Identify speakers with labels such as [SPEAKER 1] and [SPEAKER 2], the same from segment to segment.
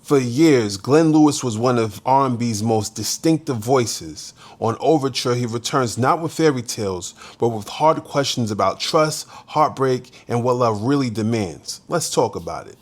[SPEAKER 1] For years, Glenn Lewis was one of R&B's most distinctive voices. On Overture, he returns not with fairy tales, but with hard questions about trust, heartbreak, and what love really demands. Let's talk about it.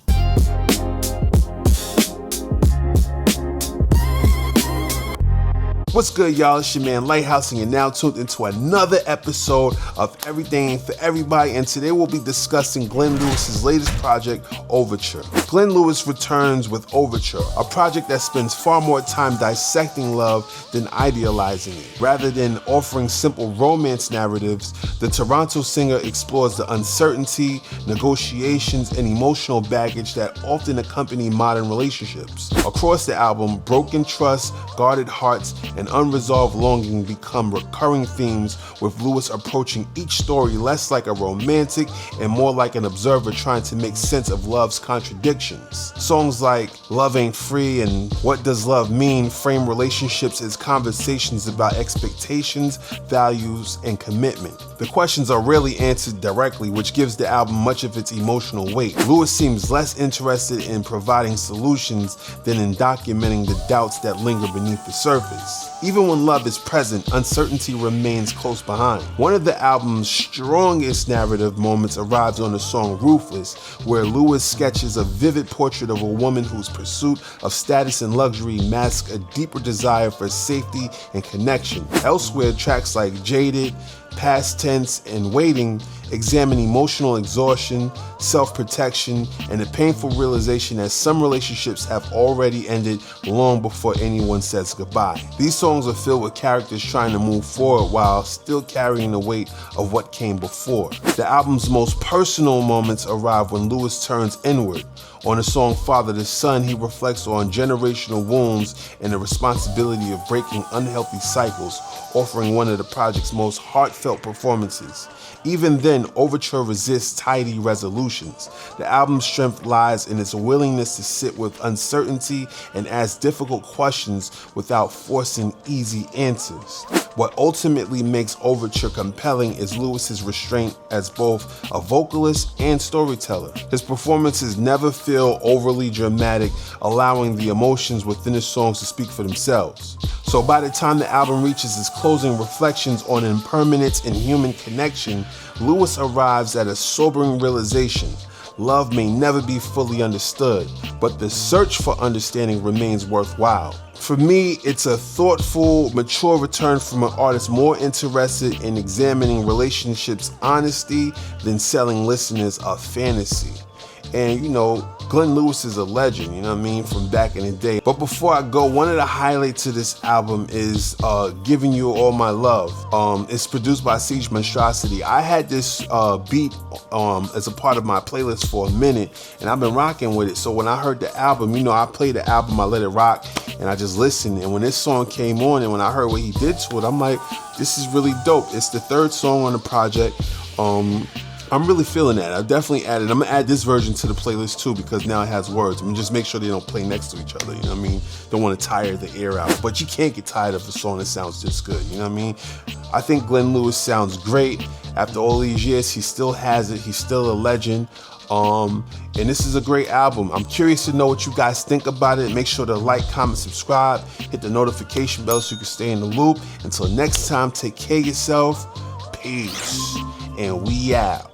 [SPEAKER 1] What's good, y'all? It's your man Lighthouse, and you're now tuned into another episode of Everything for Everybody, and today we'll be discussing Glenn Lewis's latest project, Overture. Glenn Lewis returns with Overture, a project that spends far more time dissecting love than idealizing it. Rather than offering simple romance narratives, the Toronto singer explores the uncertainty, negotiations, and emotional baggage that often accompany modern relationships. Across the album, broken trust, guarded hearts, and unresolved longing become recurring themes, with Lewis approaching each story less like a romantic and more like an observer trying to make sense of love's contradictions. Songs like Love Ain't Free and What Does Love Mean frame relationships as conversations about expectations, values, and commitment. The questions are rarely answered directly, which gives the album much of its emotional weight. Lewis seems less interested in providing solutions than in documenting the doubts that linger beneath the surface. Even when love is present, uncertainty remains close behind. One of the album's strongest narrative moments arrives on the song Ruthless, where Lewis sketches a vivid portrait of a woman whose pursuit of status and luxury masks a deeper desire for safety and connection. Elsewhere, tracks like Jaded, Past Tense, and Waiting examine emotional exhaustion, self-protection, and the painful realization that some relationships have already ended long before anyone says goodbye. These songs are filled with characters trying to move forward while still carrying the weight of what came before. The album's most personal moments arrive when Lewis turns inward. On the song Father to Son, he reflects on generational wounds and the responsibility of breaking unhealthy cycles, offering one of the project's most heartfelt performances. Even then, Overture resists tidy resolutions. The album's strength lies in its willingness to sit with uncertainty and ask difficult questions without forcing easy answers. What ultimately makes Overture compelling is Lewis's restraint as both a vocalist and storyteller. His performances never feel overly dramatic, allowing the emotions within the songs to speak for themselves. So by the time the album reaches its closing reflections on impermanence and human connection, Lewis arrives at a sobering realization. Love may never be fully understood, but the search for understanding remains worthwhile. For me, it's a thoughtful, mature return from an artist more interested in examining relationships' honesty than selling listeners a fantasy. And Glenn Lewis is a legend, from back in the day. But before I go, one of the highlights of this album is Giving You All My Love. It's produced by Siege Monstrosity. I had this beat as a part of my playlist for a minute, and I've been rocking with it. So when I heard the album, I played the album, I let it rock, and I just listened. And when this song came on, and when I heard what he did to it, I'm like, this is really dope. It's the third song on the project. I'm really feeling that. I've definitely added. I'm gonna add this version to the playlist too because now it has words. Just make sure they don't play next to each other. Don't want to tire the ear out. But you can't get tired of a song that sounds this good. I think Glenn Lewis sounds great. After all these years, he still has it. He's still a legend. And this is a great album. I'm curious to know what you guys think about it. Make sure to like, comment, subscribe, hit the notification bell so you can stay in the loop. Until next time, take care of yourself. Peace. And we out.